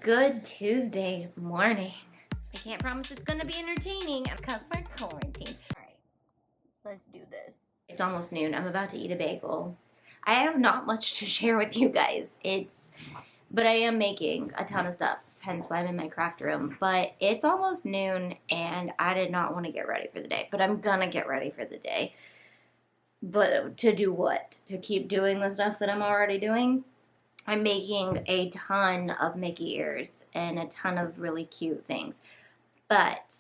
Good Tuesday morning. I can't promise it's gonna be entertaining because we're quarantined. Alright, let's do this. It's almost noon. I'm about to eat a bagel. I have not much to share with you guys. But I am making a ton of stuff, hence why I'm in my craft room. But it's almost noon and I did not want to get ready for the day. But I'm gonna get ready for the day. But to do what? To keep doing the stuff that I'm already doing? I'm making a ton of Mickey ears and a ton of really cute things. But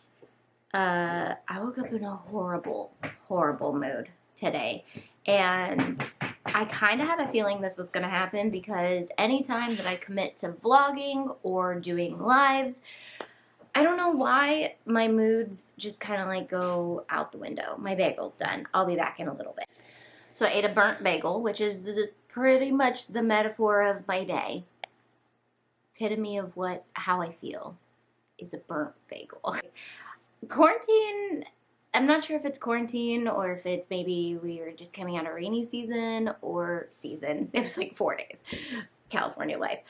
I woke up in a horrible, horrible mood today. And I kind of had a feeling this was going to happen because anytime that I commit to vlogging or doing lives, I don't know why my moods just kind of like go out the window. My bagel's done. I'll be back in a little bit. So I ate a burnt bagel, which is pretty much the metaphor of my day. Epitome of how I feel is a burnt bagel. Quarantine, I'm not sure if it's quarantine or if it's maybe we were just coming out of rainy season or season. It was like 4 days. California life.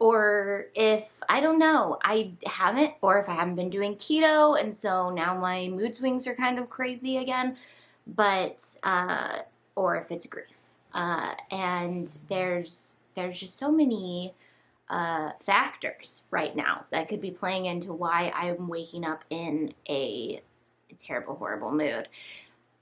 Or if, I don't know, I haven't been doing keto and so now my mood swings are kind of crazy again. But, or if it's grief. And there's just so many factors right now that could be playing into why I'm waking up in a terrible, horrible mood.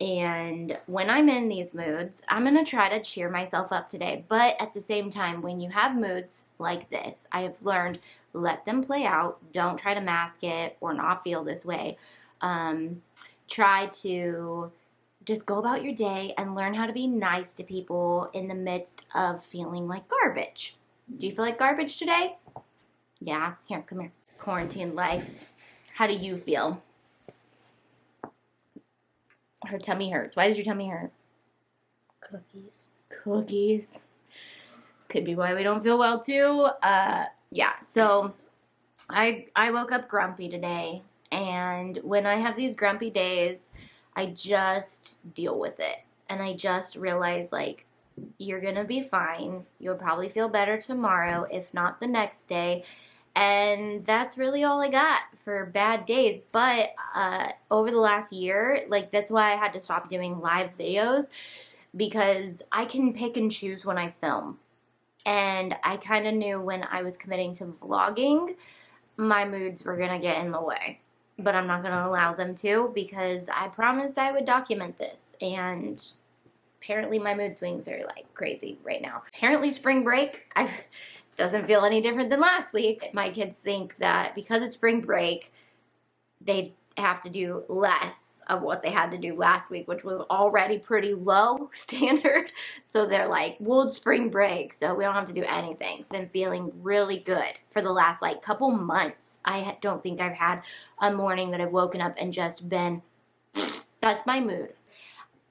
And when I'm in these moods, I'm going to try to cheer myself up today. But at the same time, when you have moods like this, I have learned, let them play out. Don't try to mask it or not feel this way. Try to just go about your day and learn how to be nice to people in the midst of feeling like garbage. Do you feel like garbage today? Yeah, here, come here. Quarantine life. How do you feel? Her tummy hurts. Why does your tummy hurt? Cookies. Cookies. Could be why we don't feel well too. Yeah, so I woke up grumpy today. And when I have these grumpy days, I just deal with it. And I just realize, like, you're going to be fine. You'll probably feel better tomorrow, if not the next day. And that's really all I got for bad days. But over the last year, like, that's why I had to stop doing live videos. Because I can pick and choose when I film. And I kind of knew when I was committing to vlogging, my moods were going to get in the way. But I'm not going to allow them to because I promised I would document this. And apparently my mood swings are like crazy right now. Apparently spring break doesn't feel any different than last week. My kids think that because it's spring break, they have to do less of what they had to do last week, which was already pretty low standard. So they're like, well, it's spring break, so we don't have to do anything. So I've been feeling really good for the last like couple months. I don't think I've had a morning that I've woken up and just been, that's my mood.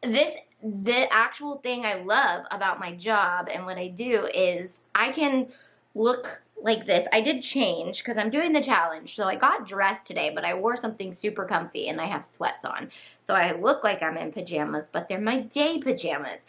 The actual thing I love about my job and what I do is I can look like this. I did change because I'm doing the challenge. So I got dressed today, but I wore something super comfy and I have sweats on. So I look like I'm in pajamas, but they're my day pajamas.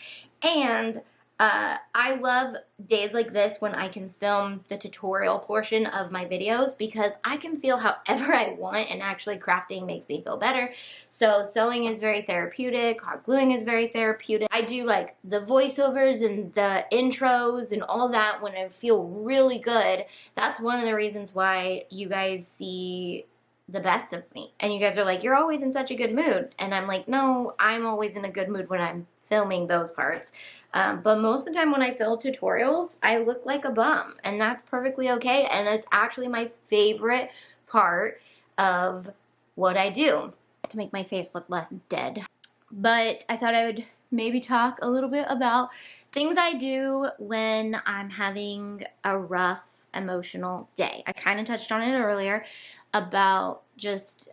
And I love days like this when I can film the tutorial portion of my videos because I can feel however I want and actually crafting makes me feel better. So sewing is very therapeutic, hot gluing is very therapeutic. I do like the voiceovers and the intros and all that when I feel really good. That's one of the reasons why you guys see the best of me. And you guys are like, you're always in such a good mood. And I'm like, no, I'm always in a good mood when I'm filming those parts. But most of the time when I film tutorials, I look like a bum. And that's perfectly okay. And it's actually my favorite part of what I do to make my face look less dead. But I thought I would maybe talk a little bit about things I do when I'm having a rough emotional day. I kind of touched on it earlier about just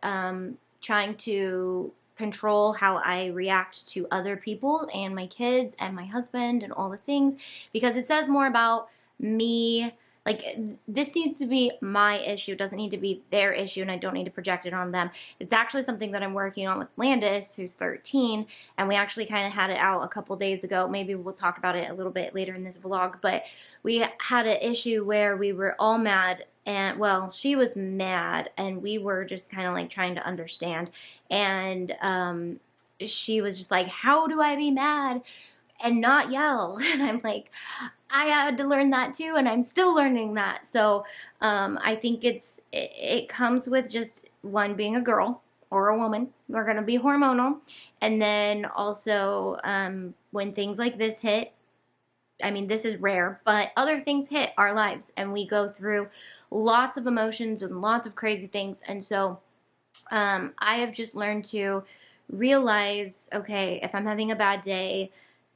trying to control how I react to other people and my kids and my husband and all the things because it says more about me. Like, this needs to be my issue. It doesn't need to be their issue, and I don't need to project it on them. It's actually something that I'm working on with Landis, who's 13, and we actually kind of had it out a couple days ago. Maybe we'll talk about it a little bit later in this vlog, but we had an issue where we were all mad and well, she was mad, and we were just kind of like trying to understand. And she was just like, how do I be mad and not yell? And I'm like, I had to learn that too, and I'm still learning that. So I think it comes with just one, being a girl or a woman. We're gonna be hormonal, and then also when things like this hit. I mean, this is rare, but other things hit our lives, and we go through lots of emotions and lots of crazy things. And so I have just learned to realize, okay, if I'm having a bad day,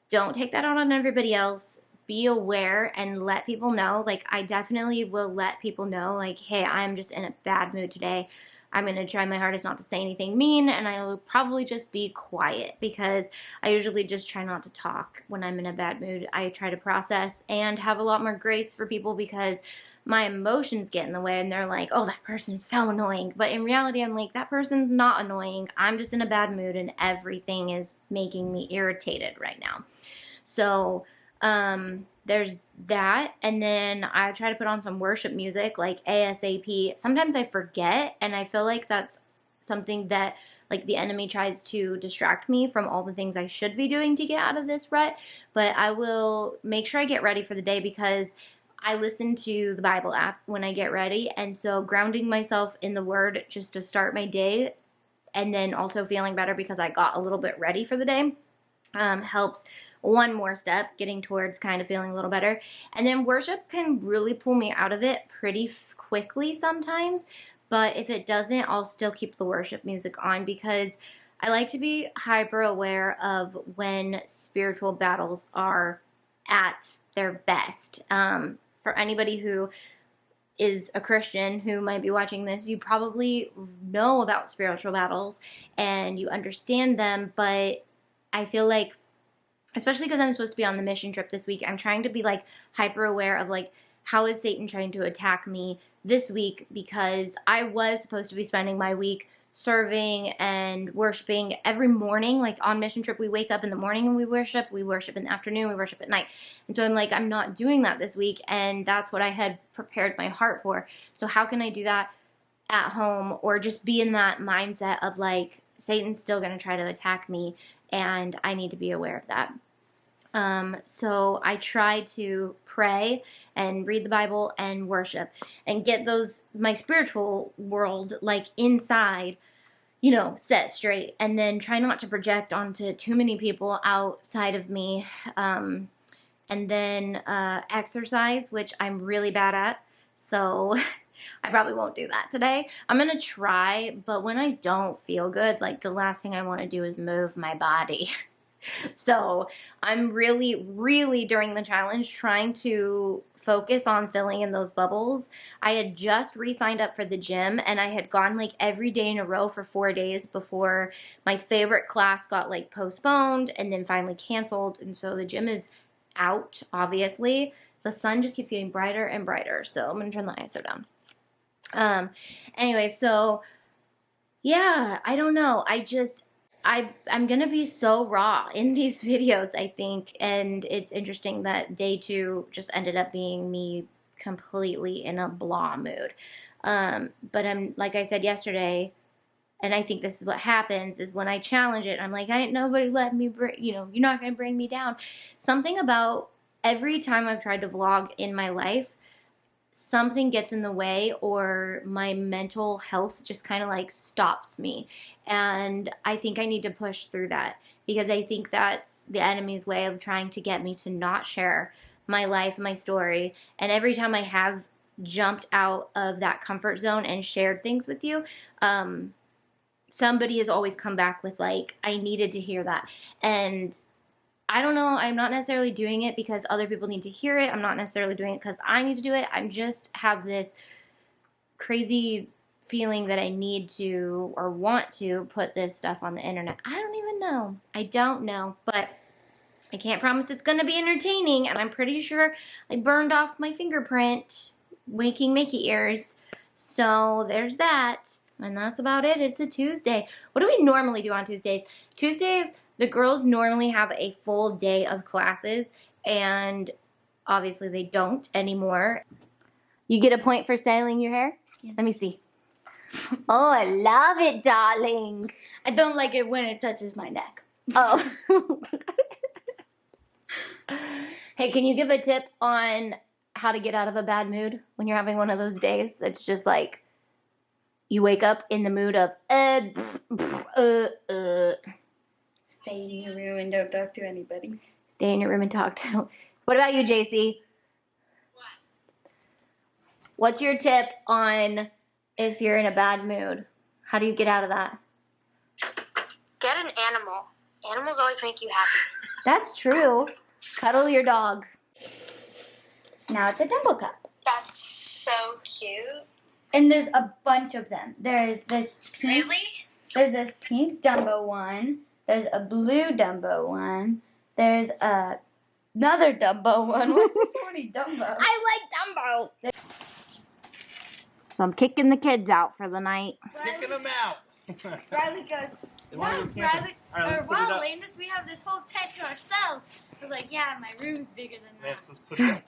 don't take that out on everybody else. Be aware and let people know. Like, I definitely will let people know, like, hey, I'm just in a bad mood today. I'm going to try my hardest not to say anything mean, and I'll probably just be quiet, because I usually just try not to talk when I'm in a bad mood. I try to process and have a lot more grace for people, because my emotions get in the way, and they're like, oh, that person's so annoying. But in reality, I'm like, that person's not annoying. I'm just in a bad mood, and everything is making me irritated right now. So there's that. And then I try to put on some worship music, like ASAP. Sometimes I forget, and I feel like that's something that, like, the enemy tries to distract me from all the things I should be doing to get out of this rut. But I will make sure I get ready for the day, because I listen to the Bible app when I get ready. And so grounding myself in the word just to start my day, and then also feeling better because I got a little bit ready for the day, helps one more step, getting towards kind of feeling a little better. And then worship can really pull me out of it pretty quickly sometimes. But if it doesn't, I'll still keep the worship music on, because I like to be hyper aware of when spiritual battles are at their best. For anybody who is a Christian who might be watching this, you probably know about spiritual battles and you understand them. But I feel like, especially because I'm supposed to be on the mission trip this week, I'm trying to be like hyper aware of like, how is Satan trying to attack me this week? Because I was supposed to be spending my week serving and worshiping every morning. Like, on mission trip, we wake up in the morning and we worship in the afternoon, we worship at night. And so I'm like, I'm not doing that this week, and that's what I had prepared my heart for. So how can I do that at home, or just be in that mindset of like, Satan's still going to try to attack me, and I need to be aware of that. So I try to pray and read the Bible and worship and get my spiritual world, like, inside, set straight, and then try not to project onto too many people outside of me. And then exercise, which I'm really bad at. So I probably won't do that today. I'm going to try, but when I don't feel good, like, the last thing I want to do is move my body. So I'm really, really, during the challenge, trying to focus on filling in those bubbles. I had just re-signed up for the gym, and I had gone like every day in a row for 4 days before my favorite class got like postponed and then finally canceled. And so the gym is out, obviously. The sun just keeps getting brighter and brighter. So I'm going to turn the ISO down. Anyway, so yeah, I don't know. I'm going to be so raw in these videos, I think, and it's interesting that day 2 just ended up being me completely in a blah mood. But I'm, like I said yesterday, and I think this is what happens, is when I challenge it, I'm like, ain't nobody let me, you're not going to bring me down. Something about every time I've tried to vlog in my life, something gets in the way, or my mental health just kind of like stops me. And I think I need to push through that, because I think that's the enemy's way of trying to get me to not share my life, my story. And every time I have jumped out of that comfort zone and shared things with you, somebody has always come back with like, I needed to hear that. And I don't know, I'm not necessarily doing it because other people need to hear it. I'm not necessarily doing it because I need to do it. I'm just have this crazy feeling that I need to, or want to, put this stuff on the internet. I don't even know. I don't know, but I can't promise it's going to be entertaining, and I'm pretty sure I burned off my fingerprint making Mickey ears. So there's that, and that's about it. It's a Tuesday. What do we normally do on Tuesdays? Tuesdays, the girls normally have a full day of classes, and obviously they don't anymore. You get a point for styling your hair? Yes. Let me see. Oh, I love it, darling. I don't like it when it touches my neck. Oh. Hey, can you give a tip on how to get out of a bad mood when you're having one of those days? It's just like you wake up in the mood of Stay in your room and don't talk to anybody. Stay in your room and talk to. What about you, JC? What's your tip on if you're in a bad mood? How do you get out of that? Get an animal. Animals always make you happy. That's true. Cuddle your dog. Now it's a Dumbo cup. That's so cute. And there's a bunch of them. There's this pink. Really? There's this pink Dumbo one. There's a blue Dumbo one. There's another Dumbo one. What's so many Dumbo? I like Dumbo. So I'm kicking the kids out for the night. Kicking them out. Riley goes, They wanna go camping. Riley, All right, let's put it up. Landis, we have this whole tent to ourselves. I was like, yeah, my room's bigger than that. Let's put it up.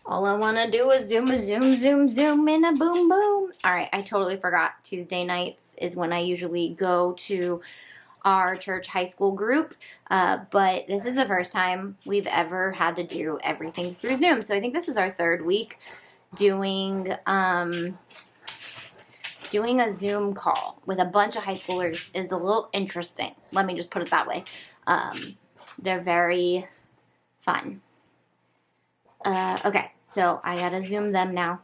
All I want to do is zoom, in a boom, boom. All right, I totally forgot. Tuesday nights is when I usually go to our church high school group. But this is the first time we've ever had to do everything through Zoom. So I think this is our third week doing a Zoom call with a bunch of high schoolers is a little interesting. Let me just put it that way. They're very fun. Okay, so I gotta Zoom them now.